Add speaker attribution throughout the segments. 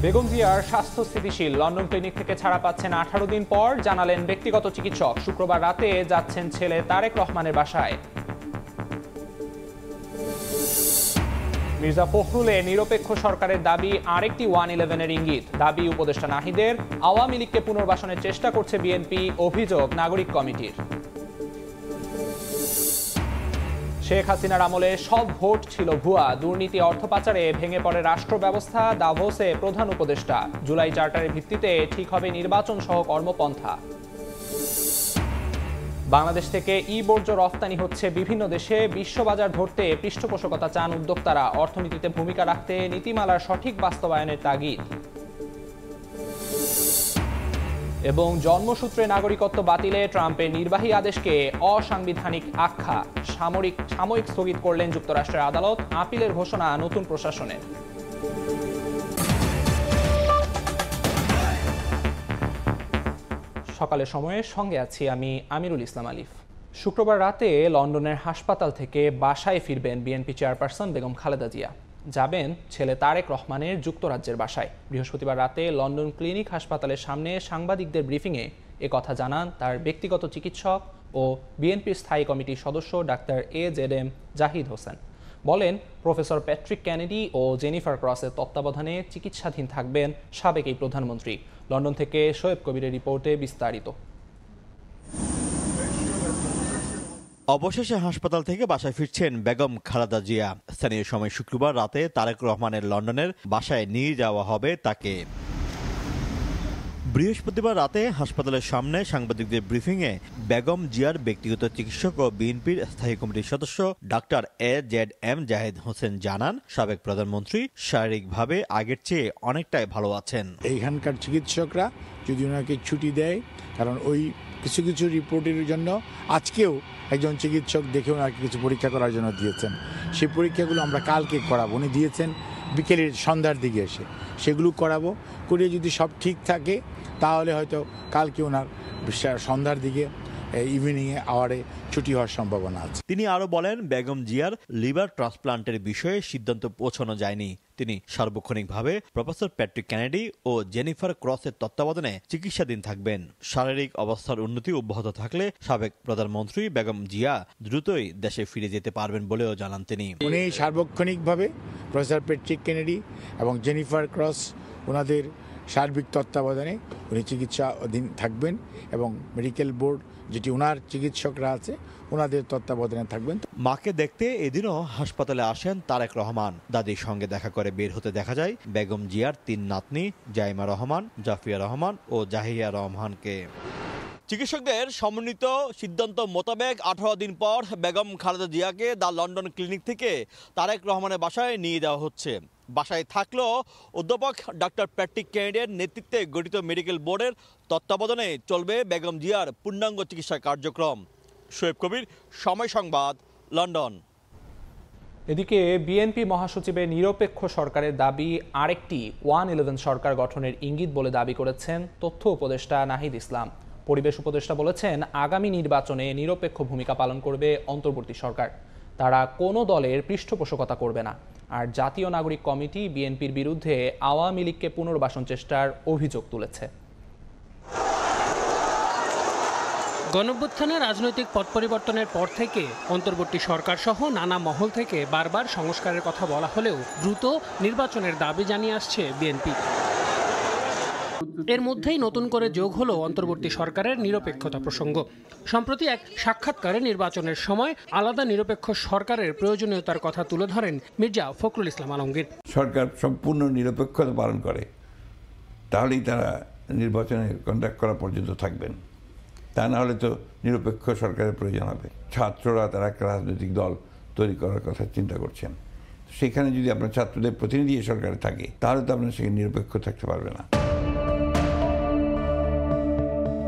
Speaker 1: বেগম জিয়ার স্বাস্থ্য স্থিতিশীল। লন্ডন ক্লিনিক থেকে ছাড়া পাচ্ছেন 18 দিন পর, জানালেন ব্যক্তিগত চিকিৎসক। শুক্রবার রাতে যাচ্ছেন ছেলে তারেক রহমানের বাসায়। মির্জা ফখরুলের নিরপেক্ষ সরকারের দাবি আরেকটি 111-এর ইঙ্গিত। দাবি উপদেষ্টা নাহিদের। আওয়ামী লীগকে পুনর্বাসনের চেষ্টা করছে বিএনপি, অভিযোগ নাগরিক কমিটির। শেখ হাসিনার আমলে সব ভোট ছিল ভুয়া, দুর্নীতি অর্থ পাচারে ভেঙে পড়ে রাষ্ট্র ব্যবস্থা। দাভোসে প্রধান উপদেষ্টা। জুলাই চার্টারের ভিত্তিতে ঠিক হবে নির্বাচন সহ কর্মপন্থা। বাংলাদেশ থেকে বর্জ্য রফতানি হচ্ছে বিভিন্ন দেশে। বিশ্ববাজার ধরতে পৃষ্ঠপোষকতা চান উদ্যোক্তারা। অর্থনীতিতে ভূমিকা রাখতে নীতিমালার সঠিক বাস্তবায়নের তাগিদ। এবং জন্মসূত্রে নাগরিকত্ব বাতিলে ট্রাম্পের নির্বাহী আদেশকে অসাংবিধানিক আখ্যা। সাময়িক স্থগিত করলেন যুক্তরাষ্ট্রের আদালত। আপিলের ঘোষণা নতুন প্রশাসনের। সকালের সময়ে সঙ্গে আছি আমি আমিরুল ইসলাম আলিফ। শুক্রবার রাতে লন্ডনের হাসপাতাল থেকে বাসায় ফিরবেন বিএনপি চেয়ারপারসন বেগম খালেদা জিয়া। যাবেন ছেলে তারেক রহমানের যুক্তরাজ্যের বাসায়। বৃহস্পতিবার রাতে লন্ডন ক্লিনিক হাসপাতালের সামনে সাংবাদিকদের ব্রিফিংয়ে কথা জানান তার ব্যক্তিগত চিকিৎসক ও বিএনপির স্থায়ী কমিটির সদস্য ডাক্তার AZM জাহিদ হোসেন। বলেন, প্রফেসর প্যাট্রিক কেনেডি ও জেনিফার ক্রসের তত্ত্বাবধানে চিকিৎসাধীন থাকবেন সাবেক এই প্রধানমন্ত্রী। লন্ডন থেকে শোয়েব কবিরের রিপোর্টে বিস্তারিত।
Speaker 2: অবশেষে হাসপাতাল থেকে বাসায় ফিরছেন বেগম খালেদা জিয়া। স্থানীয় সময় শুক্রবার রাতে তারেক রহমানের লন্ডনের বাসায় নিয়ে যাওয়া হবে তাকে। বৃহস্পতিবার রাতে হাসপাতালের সামনে সাংবাদিকদের ব্রিফিংয়ে বেগম জিয়ার ব্যক্তিগত চিকিৎসক ও বিএনপির স্থায়ী কমিটির সদস্য ডাক্তার AZM জাহিদ হোসেন জানান, সাবেক প্রধানমন্ত্রী শারীরিকভাবে আগের চেয়ে অনেকটাই ভালো আছেন।
Speaker 3: এইখানকার চিকিৎসকরা যদি ওনাকে ছুটি দেয়, কারণ ওই কিছু কিছু রিপোর্টের জন্য আজকেও একজন চিকিৎসক দেখে ওনাকে কিছু পরীক্ষা করার জন্য দিয়েছেন। সেই পরীক্ষাগুলো আমরা কালকে করাবো। উনি দিয়েছেন বিকেলের সন্ধ্যার দিকে এসে, সেগুলো করাবো। করে যদি সব ঠিক থাকে তাহলে হয়তো কালকে ওনার সন্ধ্যার দিকে ইভিনিংয়ে আওয়ারে ছুটি হওয়ার সম্ভাবনা আছে।
Speaker 2: তিনি আরো বলেন, বেগম জিয়ার লিভার ট্রান্সপ্লান্টের বিষয়ে সিদ্ধান্ত পৌঁছানো যায়নি। তিনি সার্বক্ষণিকভাবে প্রফেসর প্যাট্রিক কেনেডি ও জেনিফার ক্রসের তত্ত্বাবধানে চিকিৎসাধীন থাকবেন। শারীরিক অবস্থার উন্নতি অব্যাহত থাকলে সাবেক প্রধানমন্ত্রী বেগম জিয়া দ্রুতই দেশে ফিরে যেতে পারবেন বলেও জানান তিনি।
Speaker 3: উনি সার্বক্ষণিকভাবে প্রফেসর প্যাট্রিক কেনেডি এবং জেনিফার ক্রস ওনাদের সার্বিক তত্ত্বাবধানে উনি চিকিৎসাধীন থাকবেন এবং মেডিকেল বোর্ড যেটি ওনার চিকিৎসকরা আছে ওনাদের তত্ত্বাবধানে থাকবেন।
Speaker 2: মাকে দেখতে এদিনও হাসপাতালে আসেন তারেক রহমান। দাদির সঙ্গে দেখা করে বের হতে দেখা যায় বেগম জিয়ার 3 নাতনি জাইমা রহমান, জাফিয়া রহমান ও জাহিয়া রহমানকে। চিকিৎসকদের সমন্বিত সিদ্ধান্ত মোতাবেক 18 দিন পর বেগম খালেদা জিয়াকে দ্য লন্ডন ক্লিনিক থেকে তারেক রহমানের বাসায় নিয়ে যাওয়া হচ্ছে। বাসায় থাকলেও অধ্যাপক ডাক্তার প্যাট্রিক কেনেডির নেতৃত্বে গঠিত মেডিকেল বোর্ডের তত্ত্বাবধানে চলবে বেগম জিয়ার পূর্ণাঙ্গ চিকিৎসা কার্যক্রম। শোয়েব কবির, সময় সংবাদ, লন্ডন।
Speaker 1: এদিকে বিএনপি মহাসচিবের নিরপেক্ষ সরকারের দাবি আরেকটি 111 সরকার গঠনের ইঙ্গিত বলে দাবি করেছেন তথ্য উপদেষ্টা নাহিদ ইসলাম। পরিবেশ উপদেষ্টা বলেছেন, আগামী নির্বাচনে নিরপেক্ষ ভূমিকা পালন করবে অন্তর্বর্তী সরকার। তারা কোনো দলের পৃষ্ঠপোষকতা করবে না। আর জাতীয় নাগরিক কমিটি বিএনপির বিরুদ্ধে আওয়ামী লীগকে পুনর্বাসন চেষ্টার অভিযোগ তুলেছে।
Speaker 4: গণঅভ্যুত্থানে রাজনৈতিক পট পরিবর্তনের পর থেকে অন্তর্বর্তী সরকার সহ নানা মহল থেকে বারবার সংস্কারের কথা বলা হলেও দ্রুত নির্বাচনের দাবি জানিয়ে আসছে বিএনপি। এর মধ্যেই নতুন করে যোগ হলো অন্তর্বর্তী সরকারের নিরপেক্ষতা প্রসঙ্গ। সম্প্রতি এক সাক্ষাৎকারে নির্বাচনের সময় আলাদা নিরপেক্ষ সরকারের প্রয়োজনীয়তার কথা তুলে ধরেন মির্জা ফখরুল ইসলাম আলমগীর।
Speaker 5: সরকার সম্পূর্ণ নিরপেক্ষতা পালন করে তাহলেই তারা নির্বাচনে কন্ডাক্ট করা পর্যন্ত থাকবেন, তা না হলে তো নিরপেক্ষ সরকারের প্রয়োজন হবে। ছাত্ররা তারা একটা রাজনৈতিক দল তৈরি করার কথা চিন্তা করছেন, সেখানে যদি আপনার ছাত্রদের প্রতিনিধি সরকারে থাকে তাহলে তো আপনার সেখানে নিরপেক্ষ থাকতে পারবে না।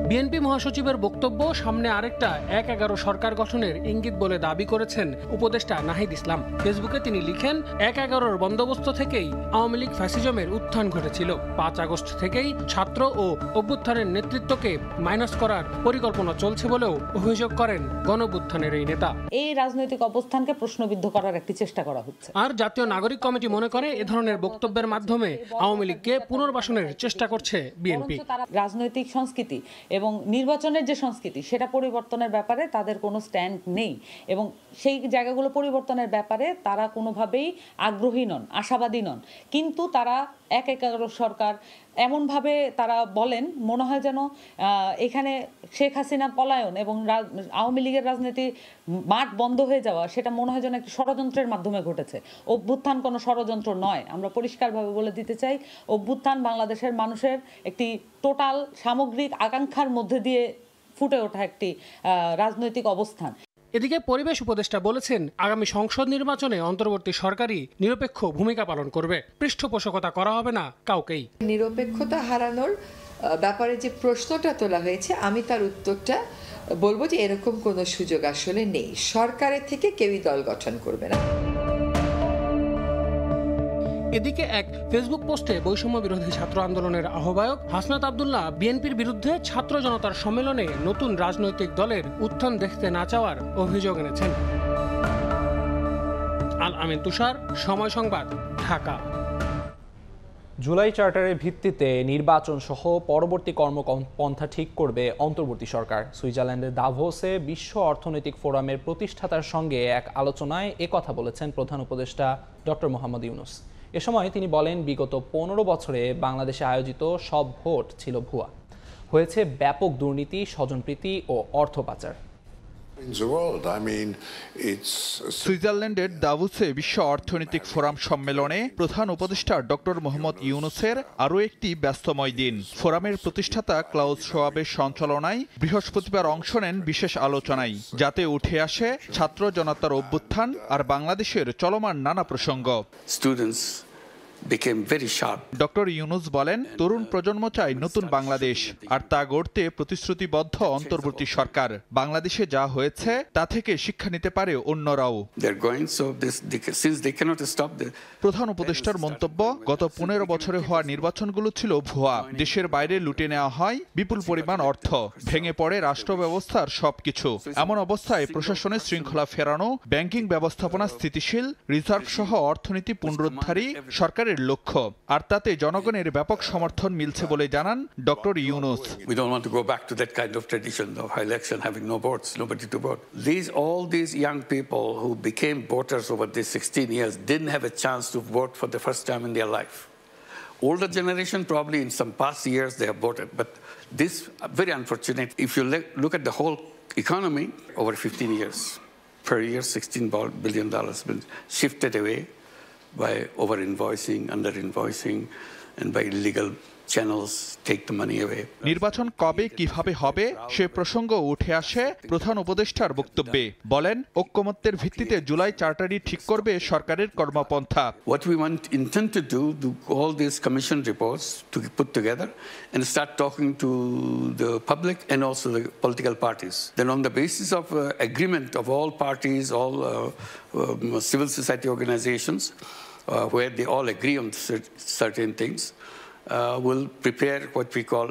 Speaker 4: বিএনপি মহাসচিবের বক্তব্য সামনে আরেকটা ১/১১ সরকার গঠনের ইঙ্গিত বলে দাবি করেছেন উপদেষ্টা নাহিদ ইসলাম। ফেসবুকে তিনি লিখেন, ১/১১ বন্দোবস্ত থেকেই আওয়ামী লীগ ফ্যাসিজমের উত্থান ঘটেছিল। ৫ আগস্ট থেকেই ছাত্র ও অভ্যুত্থানের নেতৃত্বকে মাইনাস করার পরিকল্পনা চলছে বলেও অভিযোগ করেন গণঅভ্যুত্থানের এই নেতা।
Speaker 6: এই রাজনৈতিক অবস্থানকে প্রশ্নবিদ্ধ করার একটি চেষ্টা করা হচ্ছে।
Speaker 4: আর জাতীয় নাগরিক কমিটি মনে করে এ ধরনের বক্তব্যের মাধ্যমে আওয়ামী লীগকে পুনর্বাসনের চেষ্টা করছে বিএনপি।
Speaker 6: রাজনৈতিক সংস্কৃতি এবং নির্বাচনের যে সংস্কৃতি সেটা পরিবর্তনের ব্যাপারে তাদের কোনো স্ট্যান্ড নেই এবং সেই জায়গাগুলো পরিবর্তনের ব্যাপারে তারা কোনোভাবেই আগ্রহী নন, আশাবাদী নন। কিন্তু তারা ১/১১ সরকার এমনভাবে তারা বলেন, মনে হয় যেন এখানে শেখ হাসিনা পলায়ন এবং আওয়ামী লীগের রাজনীতি মাঠ বন্ধ হয়ে যাওয়া, সেটা মনে হয় যেন একটি ষড়যন্ত্রের মাধ্যমে ঘটেছে। অভ্যুত্থান কোনো ষড়যন্ত্র নয়। আমরা পরিষ্কারভাবে বলে দিতে চাই, অভ্যুত্থান বাংলাদেশের মানুষের একটি টোটাল সামগ্রিক আকাঙ্ক্ষার মধ্যে দিয়ে ফুটে ওঠা একটি রাজনৈতিক অবস্থান।
Speaker 4: এদিকে পরিবেশ উপদেষ্টা বলেছেন, আগামী সংসদ নির্বাচনে অন্তর্বর্তী সরকারই নিরপেক্ষ ভূমিকা পালন করবে, পৃষ্ঠপোষকতা করা হবে না কাউকেই।
Speaker 7: নিরপেক্ষতা হারানোর ব্যাপারে যে প্রশ্নটা তোলা হয়েছে, আমি তার উত্তরটা বলবো যে এরকম কোনো সুযোগ আসলে নেই। সরকারের থেকে কেউই দল গঠন করবে না।
Speaker 4: এদিকে এক ফেসবুক পোস্টে বৈষম্য বিরোধী ছাত্র আন্দোলনের আহ্বায়ক হাসনাত আব্দুল্লাহ বিএনপির বিরুদ্ধে ছাত্র জনতার সম্মেলনে নতুন রাজনৈতিক দলের উত্থান দেখতে না চাওয়ার অভিযোগ এনেছেন। আল আমিন তুষার, সময় সংবাদ, ঢাকা।
Speaker 1: জুলাই চার্টারের ভিত্তিতে নির্বাচন সহ পরবর্তী কর্মপন্থা ঠিক করবে অন্তর্বর্তী সরকার। সুইজারল্যান্ডের দাভোসে বিশ্ব অর্থনৈতিক ফোরামের প্রতিষ্ঠাতার সঙ্গে এক আলোচনায় একথা বলেছেন প্রধান উপদেষ্টা ডক্টর মোহাম্মদ ইউনূস। এ সময় তিনি বলেন, বিগত ১৫ বছরে বাংলাদেশে আয়োজিত সব ভোট ছিল ভুয়া। হয়েছে ব্যাপক দুর্নীতি, স্বজনপ্রীতি ও অর্থ পাচার।
Speaker 8: সুইজারল্যান্ডের দাভোসে বিশ্ব অর্থনৈতিক ফোরাম সম্মেলনে প্রধান উপদেষ্টা ডক্টর মোহাম্মদ ইউনূসের আরও একটি ব্যস্তময় দিন। ফোরামের প্রতিষ্ঠাতা ক্লাউস শোয়াবের সঞ্চালনায় বৃহস্পতিবার অংশ নেন বিশেষ আলোচনায়, যাতে উঠে আসে ছাত্র জনতার অভ্যুত্থান আর বাংলাদেশের চলমান নানা প্রসঙ্গ। ডক্টর ইউনূস বলেন, তরুণ প্রজন্ম চায় নতুন বাংলাদেশ, আর তা গড়তে প্রতিশ্রুতিবদ্ধ অন্তর্বর্তী সরকার। বাংলাদেশে যা হয়েছে তা থেকে শিক্ষা নিতে পারে অন্যরাও। প্রধান উপদেষ্টার মন্তব্য, গত ১৫ বছরে হওয়া নির্বাচনগুলো ছিল ভুয়া। দেশের বাইরে লুটে নেওয়া হয় বিপুল পরিমাণ অর্থ, ভেঙে পড়ে রাষ্ট্র ব্যবস্থার সবকিছু। এমন অবস্থায় প্রশাসনের শৃঙ্খলা ফেরানো, ব্যাংকিং ব্যবস্থাপনা স্থিতিশীল, রিজার্ভ সহ অর্থনীতি পুনরুদ্ধারই সরকার লক্ষ্য, আর তাতে জনগণের ব্যাপক সমর্থন মিলছে বলে জানান doctor Yunus.
Speaker 9: All these young people who became voters over these 16 years didn't have a chance to vote for the first time in their life. Older generation probably in some past years they have voted, but this very unfortunate. If you look at the whole economy over 15 years, per year $16 billion been shifted away by over-invoicing, under-invoicing, and by illegal channels take the money away.
Speaker 8: নির্বাচন কবে কিভাবে হবে সে প্রসঙ্গ উঠে আসে প্রধান উপদেষ্টার বক্তব্যে। বলেন, ঐক্যমত্যের ভিত্তিতে জুলাই চার্টারই ঠিক করবে সরকারের কর্মপন্থা।
Speaker 9: What we intend to do all these commission reports to put together and start talking to the public and also the political parties. Then on the basis of agreement of all parties, all civil society organizations, where they all agree on certain things, will prepare what we call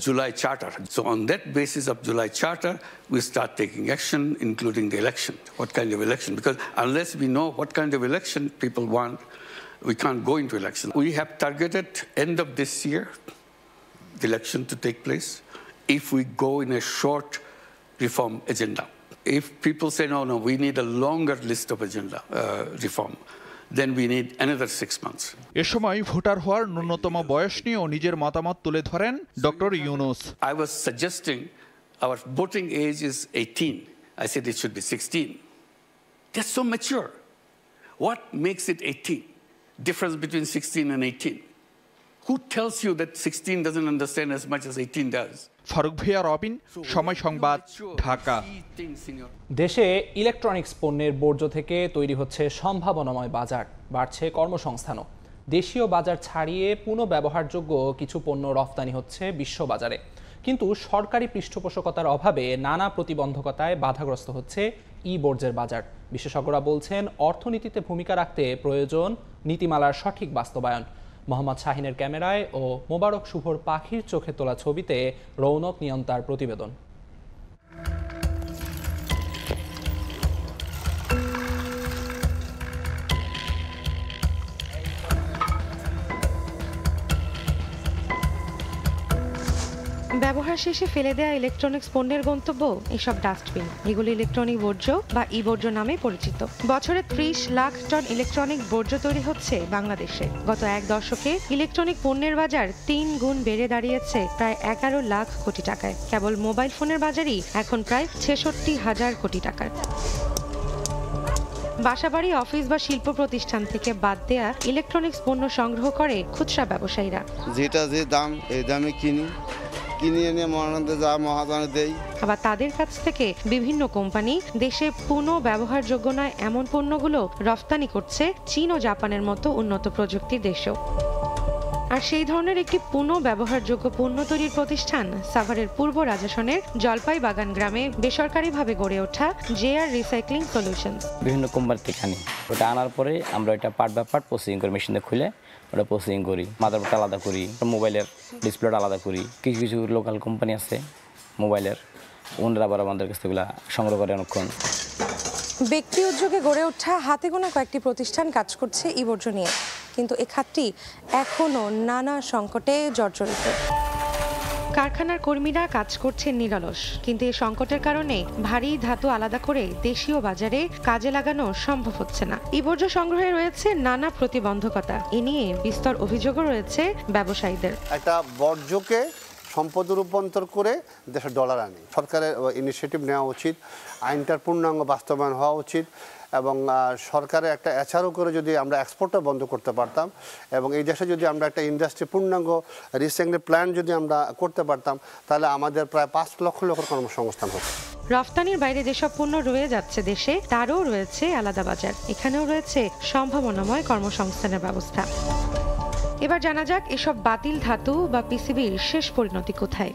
Speaker 9: July Charter. So on that basis of July Charter, we start taking action, including the election. What kind of election? Because unless we know what kind of election people want, we can't go into election. We have targeted end of this year, the election to take place, if we go in a short reform agenda. If people say, no, we need a longer list of agenda reform, then we need another 6 months.
Speaker 8: এ সময় voter হওয়ার ন্যূনতম বয়স নিয়েও নিজের মতামত তুলে ধরেন doctor Yunus.
Speaker 9: I was suggesting our voting age is 18. I said it should be 16. That's so mature. What makes it 18? Difference between 16 and 18. Who tells you that 16 doesn't understand as much as 18 does?
Speaker 8: Faruk ভিয়া, Robin, Somoy Sangbad, Dhaka.
Speaker 1: দেশে electronics পণ্যের বর্জ্য থেকে তৈরি হচ্ছে সম্ভাবনাময় বাজার, বাড়ছে কর্মসংস্থানও। দেশীয় বাজার ছাড়িয়ে পুনঃব্যবহারযোগ্য কিছু পণ্য রফতানি হচ্ছে বিশ্ববাজারে। কিন্তু সরকারি পৃষ্ঠপোষকতার অভাবে নানা প্রতিবন্ধকতায় বাধাগ্রস্ত হচ্ছে বর্জ্যের বাজার। বিশেষজ্ঞরা বলছেন, অর্থনীতিতে ভূমিকা রাখতে প্রয়োজন নীতিমালার সঠিক বাস্তবায়ন। মোহাম্মদ শাহিনের ক্যামেরায় ও মোবারক শুভর পাখির চোখে তোলা ছবিতে রৌনক নিয়ন্তার প্রতিবেদন।
Speaker 10: ব্যবহার শেষে ফেলে দেয়া ইলেকট্রনিক্স পণ্যের গন্তব্য এসব ডাস্টবিন। এগুলি ইলেকট্রনিক বর্জ্য বা বর্জ্য নামে পরিচিত। বছরে 30 লাখ টন ইলেকট্রনিক বর্জ্য তৈরি হচ্ছে বাংলাদেশে। গত এক দশকে ইলেকট্রনিক পণ্যের বাজার 3 গুণ বেড়ে দাঁড়িয়েছে প্রায় 11 লাখ কোটি টাকায়। কেবল মোবাইল ফোনের বাজারই এখন প্রায় 66,000 কোটি টাকার। বাসাবাড়ি, অফিস বা শিল্প প্রতিষ্ঠান থেকে বাদ দেয়া ইলেকট্রনিক্স পণ্য সংগ্রহ করে খুচরা ব্যবসায়ীরা।
Speaker 11: যেটা যে দাম, এই দামে কিনে এনে মহানন্দে যা মহাজনে দেই।
Speaker 10: আবার তাদের কাছ থেকে বিভিন্ন কোম্পানি দেশে পুনঃ ব্যবহারযোগ্য নয় এমন পণ্যগুলো রফতানি করছে চীন ও জাপানের মতো উন্নত প্রযুক্তির দেশেও। আর সেই ধরনের একটি পুনঃ ব্যবহারযোগ্য পণ্য তৈরির প্রতিষ্ঠান সাভারের পূর্ব রাজাসনের জলপাই বাগান গ্রামে বেসরকারিভাবে গড়ে ওঠা জেআর রিসাইক্লিং সলিউশনস।
Speaker 12: বিভিন্ন কোম্পানি থেকে আনি, ওটা আনার পরে আমরা এটা পার্ট বাই পার্ট প্রসেসিং করে মেশিনে খুলে ওটা প্রসেসিং করি। মাদারবোর্ডটা আলাদা করি, মোবাইলের ডিসপ্লেটা আলাদা করি। কিছু কিছু লোকাল কোম্পানি আছে মোবাইলের, ওনারা আবার আমাদের কাছ থেকে সংগ্রহ করে অনেকক্ষণ।
Speaker 10: ব্যক্তি উদ্যোগে গড়ে ওঠা হাতে গোনা কয়েকটি প্রতিষ্ঠান কাজ করছে বর্জ্য নিয়ে, কিন্তু এ খাতটি এখনো নানা সংকটে জর্জরিত। কারখানার কর্মীরা কাজ করছেন নিরলস, কিন্তু এই সংকটের কারণে ভারী ধাতু আলাদা করে দেশীয় বাজারে কাজে লাগানো সম্ভব হচ্ছে না। বর্জ্য সংগ্রহে রয়েছে নানা প্রতিবন্ধকতা। এ নিয়ে বিস্তর অভিযোগও রয়েছে ব্যবসায়ীদের।
Speaker 11: একটা বর্জ্যকে সম্পদে রূপান্তর করে দেশে ডলার আনে। সরকারের ইনিশিয়েটিভ নেওয়া উচিত, আইনটার পূর্ণাঙ্গ বাস্তবায়ন হওয়া উচিত এবং সরকারের একটা এছাড়াও করে যদি আমরা এক্সপোর্টটা বন্ধ করতে পারতাম এবং এই দেশে যদি আমরা একটা ইন্ডাস্ট্রি পূর্ণাঙ্গ রিসাইক্লিং প্ল্যান যদি আমরা করতে পারতাম, তাহলে আমাদের প্রায় 5 লক্ষ লোকের কর্মসংস্থান হতো।
Speaker 10: রফতানির বাইরে যেসব পণ্য রয়ে যাচ্ছে দেশে, তারও রয়েছে আলাদা বাজার। এখানেও রয়েছে সম্ভাবনাময় কর্মসংস্থানের ব্যবস্থা। এবার জানা যাক এসব বাতিল ধাতু বা পিসিবির শেষ পরিণতি কোথায়।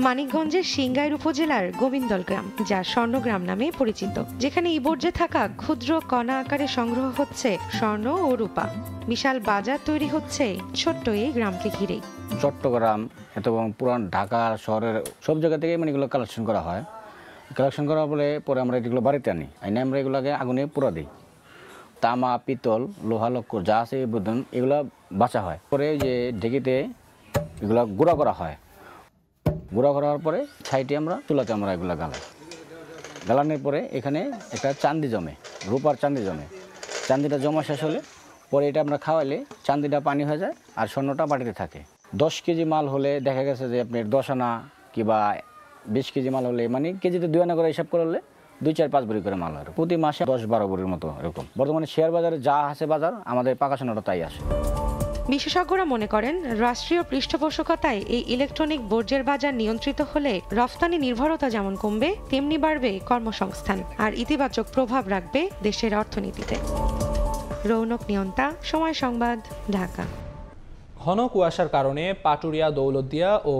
Speaker 10: মানিকগঞ্জের সিংগাইর উপজেলার গোবিন্দল গ্রাম, যা স্বর্ণগ্রাম নামে পরিচিত, যেখানে বর্জ্যে থাকা ক্ষুদ্র কণা আকারে সংগ্রহ হচ্ছে স্বর্ণ ও রূপা। বিশাল বাজার তৈরি হচ্ছে ছোট্ট এই গ্রামকে ঘিরেই।
Speaker 12: চট্টগ্রাম এবং পুরান ঢাকা শহরের সব জায়গা থেকে এগুলো কালেকশন করা হয়। কালেকশন করার পরে আমরা এগুলো বাড়িতে আনি, আমরা এগুলোকে আগুনে পুরা দিই। তামা, পিতল, লোহা লক্কর যা আছে এগুলো বাঁচা হয়। পরে যে ঢেকিতে এগুলো গুঁড়া করা হয়। গুঁড়া করার পরে ছাইটি আমরা চুলাতে আমরা এগুলো গালানোর পরে এখানে একটা চান্দি জমে, রূপার চান্দি জমে। চান্দিটা জমা শেষ হলে পরে এটা আমরা খাওয়াইলে চান্দিটা পানি হয়ে যায় আর স্বর্ণটা বাড়িতে থাকে। 10 কেজি মাল হলে দেখা গেছে যে আপনার 10 আনা কিংবা 20 কেজি মাল হলে, মানে কেজিতে 2 আনা করে হিসাব করলে 2, 4, 5 ভরি করে মাল হয়। প্রতি মাসে 10-12 ভরির মতো এরকম। বর্তমানে শেয়ার বাজারে যা আছে বাজার, আমাদের পাকা সোনাটা তাই আসে।
Speaker 10: বিশেষজ্ঞরা মনে করেন, রাষ্ট্রীয় পৃষ্ঠপোষকতায় এই ইলেকট্রনিক বর্জ্যের বাজার নিয়ন্ত্রিত হলে রফতানি নির্ভরতা যেমন কমবে, তেমনি বাড়বে কর্মসংস্থান আর ইতিবাচক প্রভাব রাখবে দেশের অর্থনীতিতে। রৌনক নিয়ন্তা, সময় সংবাদ, ঢাকা।
Speaker 1: ঘন কুয়াশার কারণে পাটুরিয়া, দৌলতদিয়া ও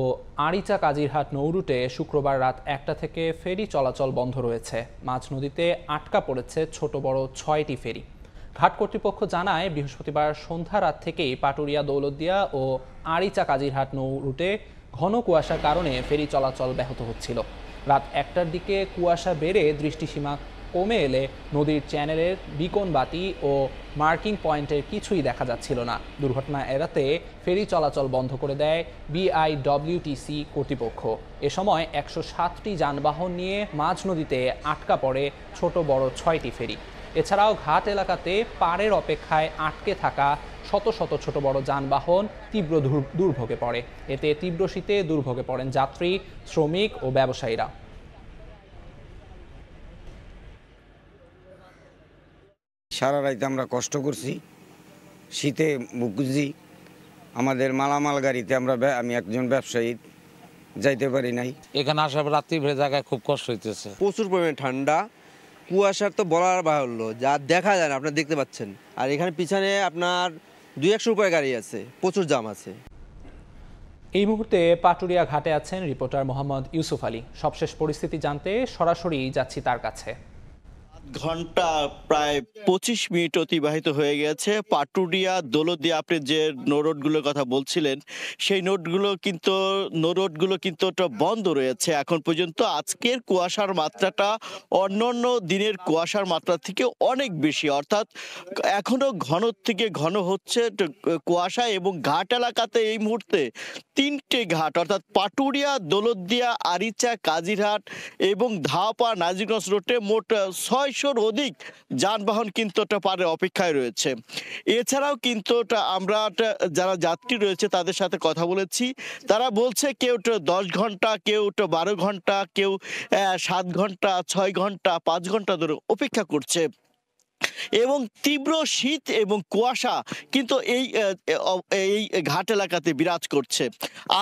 Speaker 1: আরিচা কাজিরহাট নৌরুটে শুক্রবার রাত 1টা থেকে ফেরি চলাচল বন্ধ রয়েছে। মাঝ নদীতে আটকা পড়েছে ছোট বড় 6টি ফেরি। ঘাট কর্তৃপক্ষ জানায়, বৃহস্পতিবার সন্ধ্যা রাত থেকেই পাটুরিয়া, দৌলতদিয়া ও আরিচা কাজিরহাট নৌরুটে ঘন কুয়াশার কারণে ফেরি চলাচল ব্যাহত হচ্ছিল। রাত 1টার দিকে কুয়াশা বেড়ে দৃষ্টিসীমা কমে এলে নদীর চ্যানেলের বিকন বাতি ও মার্কিং পয়েন্টের কিছুই দেখা যাচ্ছিল না। দুর্ঘটনা এড়াতে ফেরি চলাচল বন্ধ করে দেয় বিআইডব্লিউটিসি কর্তৃপক্ষ। এ সময় 107টি যানবাহন নিয়ে মাঝ নদীতে আটকা পড়ে ছোট বড় 6টি ফেরি। এছাড়াও ঘাট এলাকাতে পাড়ের অপেক্ষায় আটকে থাকা শত শত ছোট বড় যানবাহন তীব্র দুর্ভোগে পড়ে। এতে তীব্র শীতে দুর্ভোগে পড়েন যাত্রী, শ্রমিক ও ব্যবসায়ীরা।
Speaker 13: সারা রাত আমরা কষ্ট করছি, শীতে ভুগছি। আমাদের মালামাল গাড়িতে আমি একজন ব্যবসায়ী যাইতে পারি নাই।
Speaker 14: এখানে আসার রাত্রি ভেড়ে জায়গায় খুব কষ্ট হইতেছে।
Speaker 15: প্রচুর পরিমাণে ঠান্ডা, কুয়াশার তো বলার বাহুল্য, যা দেখা যায় না, আপনারা দেখতে পাচ্ছেন। আর এখানে পিছনে আপনার 200 উপরে গাড়ি আছে, প্রচুর জাম আছে।
Speaker 1: এই মুহূর্তে পাটুরিয়া ঘাটে আছেন রিপোর্টার মোহাম্মদ ইউসুফ আলী। সবশেষ পরিস্থিতি জানতে সরাসরি যাচ্ছি তার কাছে।
Speaker 16: ঘন্টা প্রায় 25 মিনিট অতিবাহিত হয়ে গেছে। পাটুরিয়া দৌলতদিয়া আপনি যে নো রোডগুলোর কথা বলছিলেন সেই নো রোডগুলো কিন্তু বন্ধ রয়েছে এখন পর্যন্ত। আজকের কুয়াশার মাত্রাটা অন্যান্য দিনের কুয়াশার মাত্রা থেকে অনেক বেশি, অর্থাৎ এখনো ঘন থেকে ঘন হচ্ছে কুয়াশা। এবং ঘাট এলাকাতে এই মুহূর্তে 3টে ঘাট অর্থাৎ পাটুরিয়া, দৌলতদিয়া, আরিচা, কাজিরহাট এবং ধাপা নাজিরগঞ্জ রোডে মোট 600-র অধিক যানবাহন কিন্তু পারে অপেক্ষায় রয়েছে। এছাড়াও কিন্তু আমরা যারা যাত্রী রয়েছে তাদের সাথে কথা বলেছি, তারা বলছে কেউ 10 ঘন্টা, কেউ 12 ঘন্টা, কেউ 7 ঘন্টা, 6 ঘন্টা, 5 ঘন্টা ধরে অপেক্ষা করছে। এবং তীব্র শীত এবং কুয়াশা কিন্তু এই ঘাট এলাকাতে বিরাজ করছে।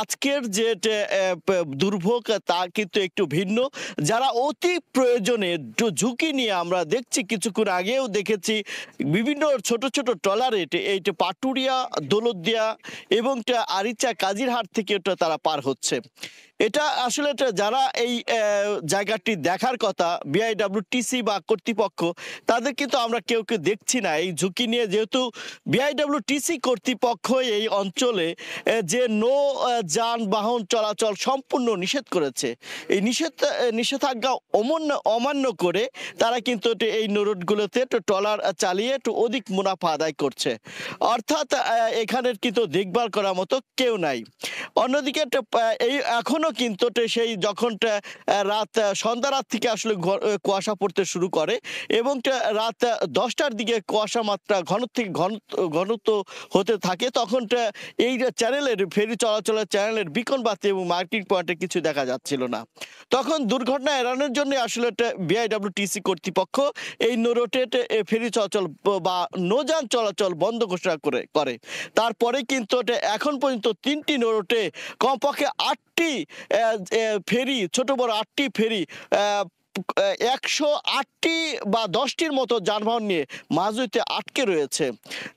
Speaker 16: আজকের যে দুর্ভোগ তা কিন্তু একটু ভিন্ন। যারা অতি প্রয়োজনে ঝুঁকি নিয়ে, আমরা দেখছি কিছুক্ষণ আগেও দেখেছি বিভিন্ন ছোট ছোট ট্রলারে এই পাটুরিয়া, দৌলতদিয়া এবং আরিচা, কাজিরহাট থেকে তারা পার হচ্ছে। এটা আসলে যারা এই জায়গাটি দেখার কথা বিআইডব্লিউটিসি বা কর্তৃপক্ষ, তাদের কিন্তু আমরা কেউ দেখছি না এই ঝুঁকি নিয়ে, যেহেতু বিআইডব্লিউটিসি কর্তৃপক্ষ এই অঞ্চলে যে যানবাহন চলাচল সম্পূর্ণ নিষেধ করেছে। এই নিষেধাজ্ঞা অমান্য করে তারা কিন্তু এই রোডগুলোতে ট্রলার চালিয়ে একটু অধিক মুনাফা আদায় করছে, অর্থাৎ এখানের কিন্তু দেখভাল করার মতো কেউ নাই। অন্যদিকে এই এখনো কিন্তু সেই যখন সন্ধ্যা রাত থেকে আসলে কুয়াশা পড়তে শুরু করে এবং রাত 10টার দিকে কুয়াশা মাত্রা ঘনত্ব হতে থাকে, তখন এই চ্যানেলের ফেরি চলাচলের চ্যানেলের বিকন বাতি এবং মার্কিং পয়েন্টে কিছু দেখা যাচ্ছিল না। তখন দুর্ঘটনা এড়ানোর জন্য আসলে বিআইডব্লিউটিসি কর্তৃপক্ষ এই রোডে ফেরি চলাচল বা নৌযান চলাচল বন্ধ ঘোষণা করে। তারপরে কিন্তু এখন পর্যন্ত 3টি রোডে কমপক্ষে 8টি ফেরি, ছোট বড় 8টি ফেরি, 108টি বা 10টির মতো যানবাহন নিয়ে মাঝুইতে আটকে রয়েছে।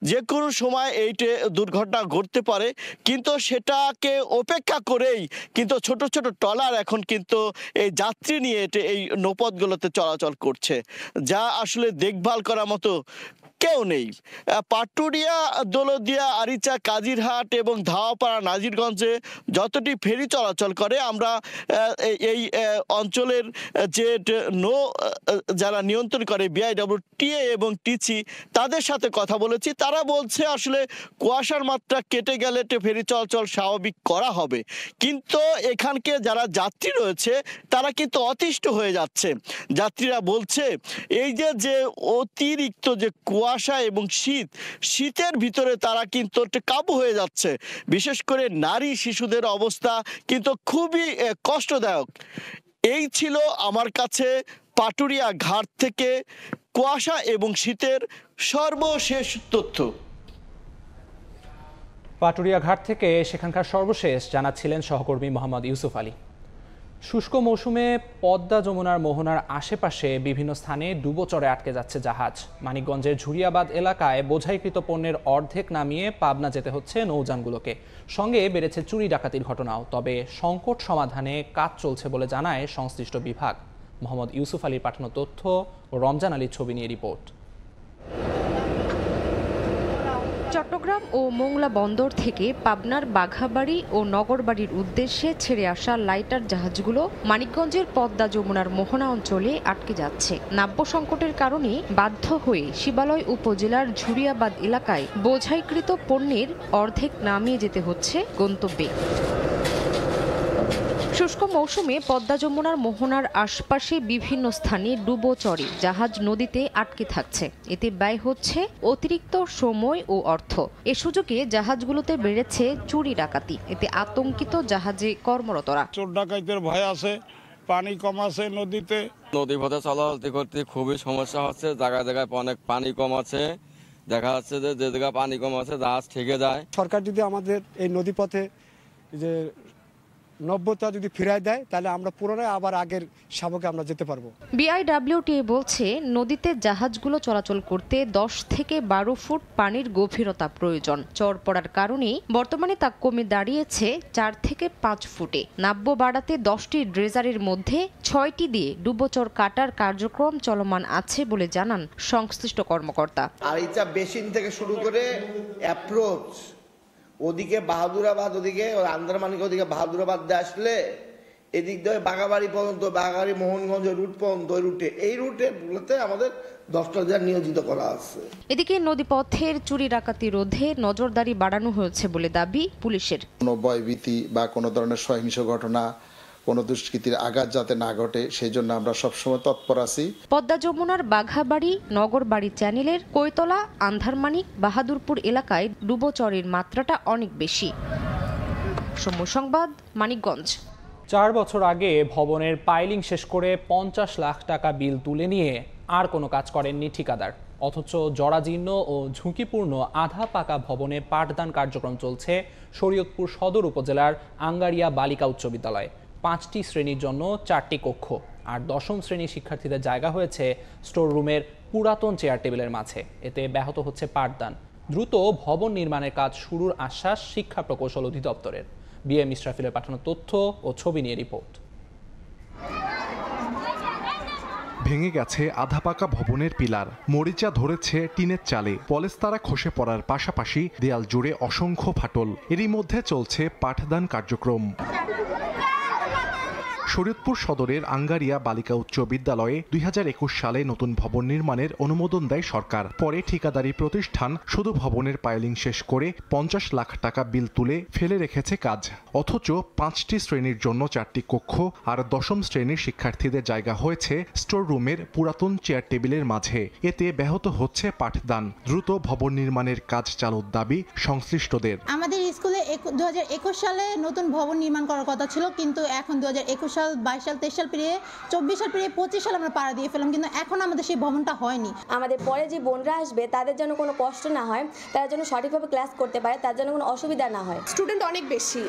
Speaker 16: যে কোনো সময় এইটা দুর্ঘটনা ঘটতে পারে, কিন্তু সেটাকে উপেক্ষা করেই কিন্তু ছোট ছোট ট্রলার এখন কিন্তু এই যাত্রী নিয়ে এই নৌপথগুলোতে চলাচল করছে, যা আসলে দেখভাল করার মতো কেউ নেই। পাটুরিয়া, দৌলতদিয়া, আরিচা, কাজিরহাট এবং ধাওয়াপাড়া নাজিরগঞ্জে যতটি ফেরি চলাচল করে, আমরা এই অঞ্চলের যে যারা নিয়ন্ত্রণ করে বিআইডব্লিউটিএ এবং টিসি, তাদের সাথে কথা বলেছি। তারা বলছে আসলে কুয়াশার মাত্রা কেটে গেলে ফেরি চলাচল স্বাভাবিক করা হবে, কিন্তু এখানকে যারা যাত্রী রয়েছে তারা কিন্তু অতিষ্ঠ হয়ে যাচ্ছে। যাত্রীরা বলছে এই যে অতিরিক্ত যে কুয়াশা এবং শীতের ভিতরে তারা কিন্তু কাবু হয়ে যাচ্ছে। বিশেষ করে নারী শিশুদের অবস্থা কিন্তু খুবই কষ্টদায়ক। এই ছিল আমার কাছে পাটুরিয়া ঘাট থেকে কুয়াশা এবং শীতের সর্বশেষ তথ্য।
Speaker 1: পাটুরিয়া ঘাট থেকে সেখানকার সর্বশেষ জানাচ্ছিলেন সহকর্মী মোহাম্মদ ইউসুফ আলী। শুষ্ক মৌসুমে পদ্মা যমুনার মোহনার আশেপাশে বিভিন্ন স্থানে ডুবোচরে আটকে যাচ্ছে জাহাজ। মানিকগঞ্জের ঝুরিয়াবাদ এলাকায় বোঝাইকৃত পণ্যের অর্ধেক নামিয়ে পাবনা যেতে হচ্ছে নৌযানগুলোকে। সঙ্গে বেড়েছে চুরি ডাকাতির ঘটনাও। তবে সংকট সমাধানে কাজ চলছে বলে জানায় সংশ্লিষ্ট বিভাগ। মোহাম্মদ ইউসুফ আলীর পাঠানো তথ্য ও রমজান আলীর ছবি নিয়ে রিপোর্ট।
Speaker 10: চট্টগ্রাম ও মোংলা বন্দর থেকে পাবনার বাঘাবাড়ি ও নগরবাড়ির উদ্দেশ্যে ছেড়ে আসা লাইটার জাহাজগুলো মানিকগঞ্জের পদ্মা যমুনার মোহনা অঞ্চলে আটকে যাচ্ছে। নাব্য সংকটের কারণে বাধ্য হয়ে শিবালয় উপজেলার ঝুরিয়াবাদ এলাকায় বোঝাইকৃত পণ্যের অর্ধেক নামিয়ে যেতে হচ্ছে গন্তব্যে। শুষ্ক মৌসুমে পদ্মা যমুনার মোহনার আশপাশে বিভিন্ন স্থানে ডুবো চড়ে জাহাজ নদীতে আটকে থাকছে। এতে ব্যয় হচ্ছে অতিরিক্ত সময় ও অর্থ। এ সুযোগে জাহাজগুলোতে বেড়েছে চুরি ডাকাতি। এতে আতঙ্কিত জাহাজে কর্মরতরা।
Speaker 17: চোর ডাকাতের ভয় আছে, পানি কম আছে নদীতে।
Speaker 18: নদী পথে চলাচল করতে খুবই সমস্যা হচ্ছে। জায়গায় জায়গায় অনেক পানি কম আছে। দেখা যাচ্ছে যে জায়গায় পানি কম আছে জাহাজ থেকে যায়।
Speaker 19: সরকার যদি আমাদের এই নদীপথে যে নব্যতা যদি ফিরায় দেয় তাহলে আমরা পুনরায় আবার আগের শাবকে আমরা যেতে পারবো।
Speaker 20: বিআইডব্লিউটিএ বলছে নদীতে জাহাজগুলো চলাচল করতে 10 থেকে 12 ফুট পানির গভীরতা প্রয়োজন। চর পড়ার কারণে বর্তমানে তা কমে দাঁড়িয়েছে 4 থেকে 5 ফুটে। নাব্য বাড়াতে 10টি ড্রেজারের মধ্যে 6টি দিয়ে ডুবোচর কাটার কার্যক্রম চলমান আছে বলে জানান সংশ্লিষ্ট কর্মকর্তা।
Speaker 21: আর এটা বেসিন থেকে শুরু করে অ্যাপ্রোচ ওদিকে বাহাদুরাবাদ, ওদিকে আন্দারমানিক, ওদিকে বাহাদুরাবাদ দিয়ে আসলে এদিক দিয়ে বাগাবাড়ি পর্যন্ত, বাগাবাড়ি মোহনগঞ্জ রুট পর্যন্ত, এই রুটে আমাদের 10টা ড্রেজার নিয়োজিত করা আছে।
Speaker 20: এদিকে নদীপথের চুরি ডাকাতি রোধে নজরদারি বাড়ানো হয়েছে বলে দাবি পুলিশের।
Speaker 22: কোনো ভয়ভীতি বা কোনো ধরনের সহিংস ঘটনা, কোনো দুষ্কৃতির আঘাত যাতে না ঘটে সেই জন্য আমরা সবসময় তৎপর আছি।
Speaker 20: পদ্মা যমুনার বাঘাবাড়ি, নগরবাড়ি চ্যানেলের কৈতলা, আন্ধারমানিক, বাহাদুরপুর এলাকায় ডুবোচরের মাত্রাটা অনেক বেশি। সময় সংবাদ, মানিকগঞ্জ।
Speaker 1: 4 বছর আগে ভবনের পাইলিং শেষ করে 50 লাখ টাকা বিল তুলে নিয়ে আর কোনো কাজ করেননি ঠিকাদার। অথচ জরাজীর্ণ ও ঝুঁকিপূর্ণ আধা পাকা ভবনে পাঠদান কার্যক্রম চলছে শরীয়তপুর সদর উপজেলার আঙ্গারিয়া বালিকা উচ্চ বিদ্যালয়ে। 5টি শ্রেণীর জন্য 4টি কক্ষ আর 10ম শ্রেণীর শিক্ষার্থীদের জায়গা হয়েছে স্টোর রুমের পুরাতন চেয়ার টেবিলের মাঝে। এতে ব্যাহত হচ্ছে পাঠদান। দ্রুত ভবন নির্মাণের কাজ শুরুর আশ্বাস শিক্ষা প্রকৌশল অধিদপ্তরের। বিএম ইসরাফিলের পাঠানো তথ্য ও ছবি নিয়ে রিপোর্ট।
Speaker 23: ভেঙে গেছে আধা পাকা ভবনের পিলার, মরিচা ধরেছে টিনের চালে, পলেস্তারা খসে পড়ার পাশাপাশি দেয়াল জুড়ে অসংখ্য ফাটল। এরই মধ্যে চলছে পাঠদান কার্যক্রম। শরীয়তপুর সদরের আঙ্গারিয়া বালিকা উচ্চ বিদ্যালয়ে 2021 সালে নতুন ভবন নির্মাণের অনুমোদন দেয় সরকার। পরে ঠিকাদারি প্রতিষ্ঠান শুধু ভবনের পাইলিং শেষ করে 50 লাখ টাকা বিল তুলে ফেলে রেখেছে কাজ। অথচ 5টি শ্রেণীর জন্য 4টি কক্ষ আর 10ম শ্রেণীর শিক্ষার্থীদের জায়গা হয়েছে স্টোর রুমের পুরাতন চেয়ার টেবিলের মাঝে। এতে ব্যাহত হচ্ছে পাঠদান। দ্রুত ভবন নির্মাণের কাজ চালুর দাবি সংশ্লিষ্টদের।
Speaker 24: আমাদের স্কুলে 2021 সালে নতুন ভবন নির্মাণ করার কথা ছিল, কিন্তু এখন 2021 সাল, 22 সাল, 23 সাল পেরিয়ে 24 সাল পেরিয়ে 25 সাল আমরা পাড়া দিয়ে ফেললাম, কিন্তু এখন আমাদের সেই ভবনটা হয়নি।
Speaker 25: আমাদের পরে যে বোনরা আসবে তাদের যেন কোনো কষ্ট না হয়, তারা যেন সঠিকভাবে ক্লাস করতে পারে, তার জন্য কোনো অসুবিধা না হয়।
Speaker 26: স্টুডেন্ট অনেক বেশি,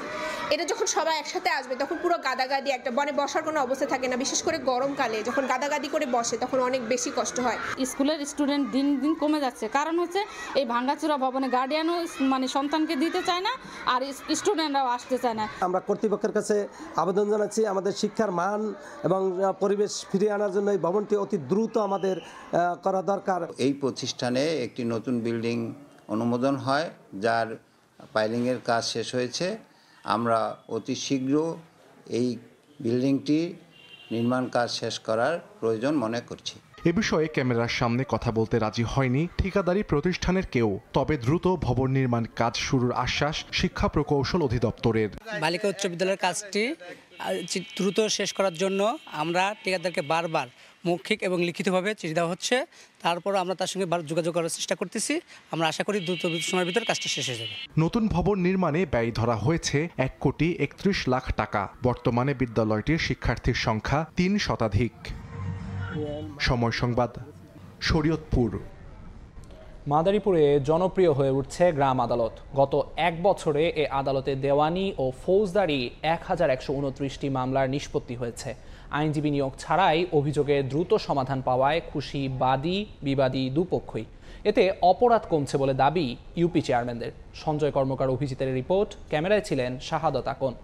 Speaker 26: এটা যখন সবাই একসাথে আসবে তখন পুরো গাদাগাদি, একটা বনে বসার কোনো অবস্থা থাকে না। বিশেষ করে গরমকালে যখন গাদাগাদি করে বসে তখন অনেক বেশি কষ্ট হয়।
Speaker 27: স্কুলের স্টুডেন্ট দিন দিন কমে যাচ্ছে, কারণ হচ্ছে এই ভাঙ্গাচোরা ভবনে গার্ডিয়ানও মানে সন্তানকে দিতে চায় না, আর স্টুডেন্টরাও আসতে চায় না।
Speaker 28: আমরা কর্তৃপক্ষের কাছে আবেদন জানাচ্ছি আমাদের শিক্ষার মান এবং পরিবেশ ফিরিয়ে আনার জন্য এই ভবনটি অতি দ্রুত আমাদের করা দরকার।
Speaker 29: এই প্রতিষ্ঠানে একটি নতুন বিল্ডিং অনুমোদন হয়, যার পাইলিংয়ের কাজ শেষ হয়েছে। আমরা অতি শীঘ্র এই বিল্ডিংটি নির্মাণ কাজ শেষ করার প্রয়োজন মনে করছি।
Speaker 23: এ বিষয়ে ক্যামেরার সামনে কথা বলতে রাজি হয়নি ঠিকাদারি প্রতিষ্ঠানের কেউ। তবে দ্রুত ভবন নির্মাণ কাজ শুরুর আশ্বাস শিক্ষা প্রকৌশল অধিদপ্তরের।
Speaker 30: বালিকা উচ্চ বিদ্যালয়ের কাজটি দ্রুত শেষ করার জন্য আমরা ঠিকাদারকে বারবার মৌখিক এবং লিখিতভাবে চিঠি দেওয়া হচ্ছে। তারপর আমরা তার সঙ্গে যোগাযোগ করার চেষ্টা করতেছি। আমরা আশা করি দ্রুত সময়ের ভিতরে কাজটা শেষ হয়ে যাবে।
Speaker 23: নতুন ভবন নির্মাণে ব্যয় ধরা হয়েছে 1,31,00,000 টাকা। বর্তমানে বিদ্যালয়টির শিক্ষার্থীর সংখ্যা 3 শতাধিক। সময় সংবাদ, শরীয়তপুর।
Speaker 1: মাদারীপুরে জনপ্রিয় হয়ে উঠছে গ্রাম আদালত। গত 1 বছরে এ আদালতে দেওয়ানি ও ফৌজদারি 1129টি মামলার নিষ্পত্তি হয়েছে। আইনজীবী নিয়োগ ছাড়াই অভিযোগের দ্রুত সমাধান পাওয়ায় খুশি বাদী বিবাদী দুপক্ষই। এতে অপরাধ কমছে বলে দাবি ইউপি চেয়ারম্যানদের। সঞ্জয় কর্মকার অভিজিতের রিপোর্ট, ক্যামেরায় ছিলেন শাহাদত আকন।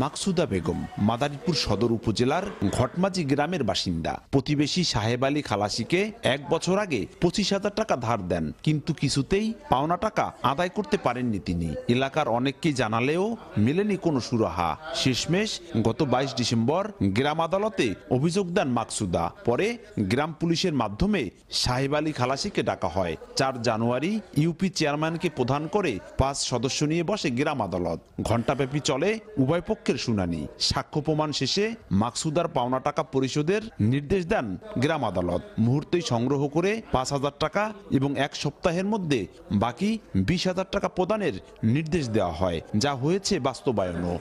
Speaker 31: মাকসুদা বেগম মাদারীপুর সদর উপজেলার ঘটমাজি গ্রামের বাসিন্দা। প্রতিবেশী সাহেব আলী খালাসিকে 1 বছর আগে 25,000 টাকা ধার দেন, কিন্তু কিছুতেই পাওনা টাকা আদায় করতে পারেননি তিনি। এলাকার অনেককেই জানালেও মেলেনি কোনো সুরাহা। শেষমেশ গত 22 ডিসেম্বর গ্রাম আদালতে অভিযোগ দেন মাকসুদা। পরে গ্রাম পুলিশের মাধ্যমে সাহেব আলী খালাসিকে ডাকা হয়। 4 জানুয়ারি ইউপি চেয়ারম্যানকে প্রধান করে 5 সদস্য নিয়ে বসে গ্রাম আদালত। ঘণ্টাব্যাপী চলে উভয় পক্ষের শুনানি। সাক্ষ্য প্রমাণ শেষে মাকসুদার পাওনা টাকা পরিশোধের নির্দেশ দেন গ্রাম আদালত। মুহূর্তেই সংগ্রহ করে 5,000 টাকা এবং 1 সপ্তাহের মধ্যে বাকি 20,000 টাকা প্রদানের নির্দেশ দেওয়া হয়, যা হয়েছে বাস্তবায়নও।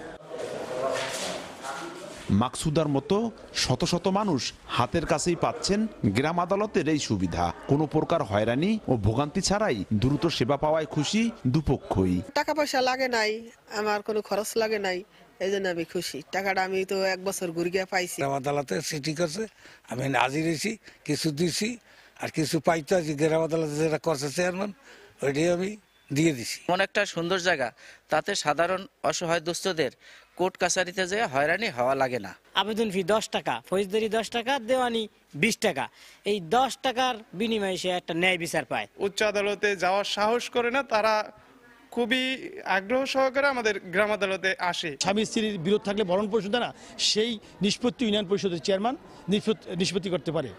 Speaker 31: মাকসুদার মতো শত শত মানুষ হাতের কাছেই পাচ্ছেন গ্রাম আদালতের এই সুবিধা। কোনো প্রকার হয়রানি ও ভোগান্তি ছাড়াই দ্রুত সেবা পাওয়ায় খুশি দুপক্ষই।
Speaker 2: টাকা পয়সা লাগে নাই, আমার কোনো খরচ লাগে নাই, এই জন্য আমি খুশি। টাকাটা আমি তো 1 বছর ঘুরিয়ে পাইছি।
Speaker 3: গ্রাম আদালতে সিটি করছে, আমি হাজির হয়েছি, কিছু দিছি আর কিছু পাইতে আছি। গ্রাম আদালতে যেটা করছে চেয়ারম্যান, ওইটাই আমি দিয়ে দিছি।
Speaker 4: এমন একটা সুন্দর জায়গা, তাতে সাধারণ অসহায় দুস্থদের কোর্ট কাছারিতে যেয়ে হয়রানি হওয়া লাগে না।
Speaker 5: আবেদন ফি 10 টাকা, ফৌজদারি 10 টাকা, দেওয়ানি 20 টাকা। এই 10 টাকার বিনিময়ে সে একটা ন্যায় বিচার পায়।
Speaker 6: উচ্চ আদালতে যাওয়ার সাহস করে না, তারা খুবই আগ্রহ সহকারে আমাদের গ্রাম আদালতে আসে।
Speaker 7: স্বামী স্ত্রীর বিরোধ থাকলে ভরণ পরিশোধ না, সেই নিষ্পত্তি ইউনিয়ন পরিষদের চেয়ারম্যান নিষ্পত্তি করতে পারে।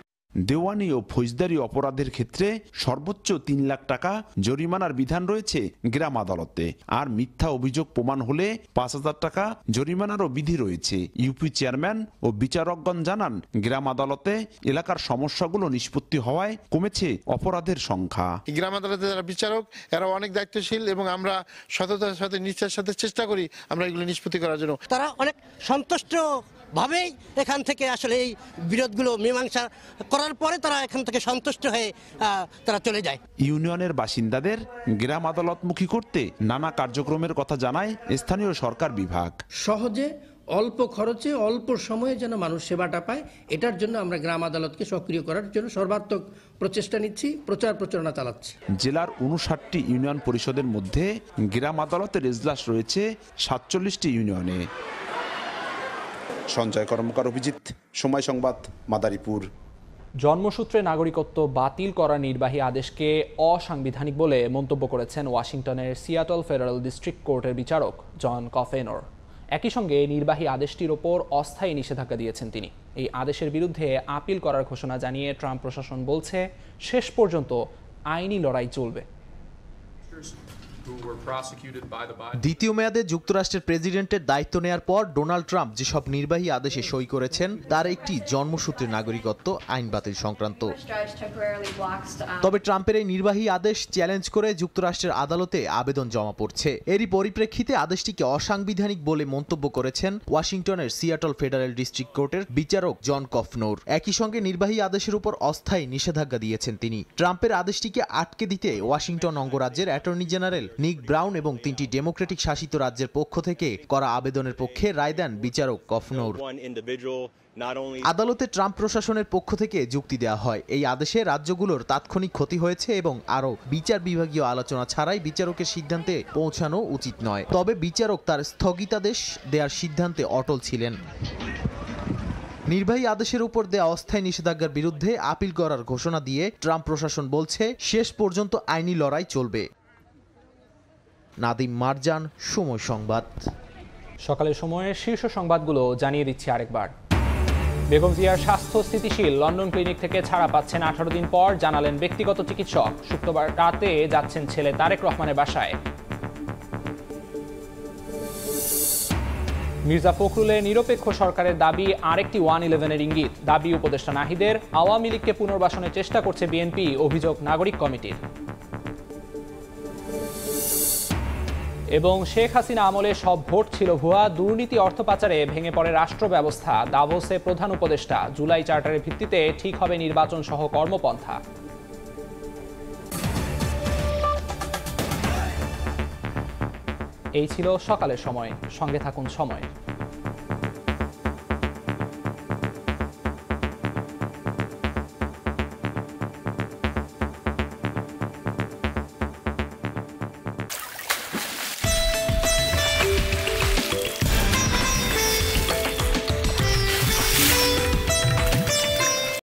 Speaker 31: দেওয়ানি ও ফৌজদারি অপরাধের ক্ষেত্রে সর্বোচ্চ 3 লাখ টাকা জরিমানার বিধান রয়েছে গ্রাম আদালতে। আর মিথ্যা অভিযোগ প্রমাণ হলে 5,000 টাকা জরিমানারও বিধি রয়েছে। ইউপি চেয়ারম্যান ও বিচারকগণ জানান, গ্রাম আদালতে এলাকার সমস্যাগুলো নিষ্পত্তি হওয়ায় কমেছে অপরাধের সংখ্যা।
Speaker 8: গ্রাম আদালতে যারা বিচারক, এরা অনেক দায়িত্বশীল এবং আমরা সততার সাথে নিষ্ঠার সাথে চেষ্টা করি আমরা এগুলো নিষ্পত্তি করার জন্য।
Speaker 5: তারা অনেক সন্তুষ্ট ভাবেই এখান থেকে আসলে এই বিরোধগুলো মীমাংসা করার পরে তারা এখান থেকে সন্তুষ্ট হয়ে তারা চলে যায়।
Speaker 31: ইউনিয়নের বাসিন্দাদের গ্রাম আদালতমুখী করতে নানা কার্যক্রমের কথা জানায় স্থানীয় সরকার বিভাগ।
Speaker 9: সহজে অল্প খরচে অল্প সময়ে যেন মানুষ সেবাটা পায়, এটার জন্য আমরা গ্রাম আদালতকে সক্রিয় করার জন্য সর্বাত্মক প্রচেষ্টা নিচ্ছি, প্রচার প্রচারণা চালাচ্ছি।
Speaker 31: জেলার 59টি ইউনিয়ন পরিষদের মধ্যে গ্রাম আদালতের এজলাস রয়েছে 47টি ইউনিয়নে।
Speaker 11: সঞ্জয় কর্মকার, অভিজিৎ, সময় সংবাদ, মাদারীপুর।
Speaker 1: জন্মসূত্রে নাগরিকত্ব বাতিল করার নির্বাহী আদেশকে অসাংবিধানিক বলে মন্তব্য করেছেন ওয়াশিংটনের সিয়াটল ফেডারেল ডিস্ট্রিক্ট কোর্টের বিচারক জন কফেনর। একই সঙ্গে নির্বাহী আদেশটির ওপর অস্থায়ী নিষেধাজ্ঞা দিয়েছেন তিনি। এই আদেশের বিরুদ্ধে আপিল করার ঘোষণা জানিয়ে ট্রাম্প প্রশাসন বলছে, শেষ পর্যন্ত আইনি লড়াই চলবে।
Speaker 12: দ্বিতীয় মেয়াদে যুক্তরাষ্ট্রের প্রেসিডেন্টের দায়িত্ব নেয়ার পর ডোনাল্ড ট্রাম্প যেসব নির্বাহী আদেশে সই করেছেন তার একটি জন্মসূত্রে নাগরিকত্ব আইন বাতিল সংক্রান্ত। তবে ট্রাম্পের এই নির্বাহী আদেশ চ্যালেঞ্জ করে যুক্তরাষ্ট্রের আদালতে আবেদন জমা পড়ছে। এরই পরিপ্রেক্ষিতে আদেশটিকে অসাংবিধানিক বলে মন্তব্য করেছেন ওয়াশিংটনের সিয়াটল ফেডারেল ডিস্ট্রিক্ট কোর্টের বিচারক জন কফনোর। একই সঙ্গে নির্বাহী আদেশের উপর অস্থায়ী নিষেধাজ্ঞা দিয়েছেন তিনি। ট্রাম্পের আদেশটিকে আটকে দিতে ওয়াশিংটন অঙ্গরাজ্যের অ্যাটর্নি জেনারেল নিক ব্রাউন এবং 3টি ডেমোক্রেটিক শাসিত রাজ্যের পক্ষ থেকে করা আবেদনের পক্ষে রায় দেন বিচারক কফনোর। আদালতে ট্রাম্প প্রশাসনের পক্ষ থেকে যুক্তি দেওয়া হয়, এই আদেশে রাজ্যগুলোর তাৎক্ষণিক ক্ষতি হয়েছে এবং আরও বিচার বিভাগীয় আলোচনা ছাড়াই বিচারকের সিদ্ধান্তে পৌঁছানো উচিত নয়। তবে বিচারক তার স্থগিতাদেশ দেওয়ার সিদ্ধান্তে অটল ছিলেন। নির্বাহী আদেশের উপর দেওয়া অস্থায়ী নিষেধাজ্ঞার বিরুদ্ধে আপিল করার ঘোষণা দিয়ে ট্রাম্প প্রশাসন বলছে, শেষ পর্যন্ত আইনি লড়াই চলবে। নাদিম মারজান, সময় সংবাদ।
Speaker 1: সকালের সময়ের শীর্ষ সংবাদগুলো জানিয়ে দিচ্ছি আরেকবার। বেগম জিয়ার স্বাস্থ্য স্থিতিশীল, লন্ডন ক্লিনিক থেকে ছাড়া পাচ্ছেন 18 দিন পর, জানালেন ব্যক্তিগত চিকিৎসক। শুক্রবার রাতে যাচ্ছেন ছেলে তারেক রহমানের বাসায়। মির্জা ফখরুলের নিরপেক্ষ সরকারের দাবি আরেকটি 111-এর ইঙ্গিত। দাবি উপদেষ্টা নাহিদের, আওয়ামী লীগকে পুনর্বাসনের চেষ্টা করছে বিএনপি, অভিযোগ নাগরিক কমিটির। এবং শেখ হাসিনা আমলে সব ভোট ছিল ভুয়া, দুর্নীতি অর্থ পাচারে ভেঙে পড়ে রাষ্ট্র ব্যবস্থা। দাভোসে প্রধান উপদেষ্টা, জুলাই চার্টারের ভিত্তিতে ঠিক হবে নির্বাচন সহ কর্মপন্থা। এই ছিল সকালের সময়, সঙ্গে থাকুন সময়।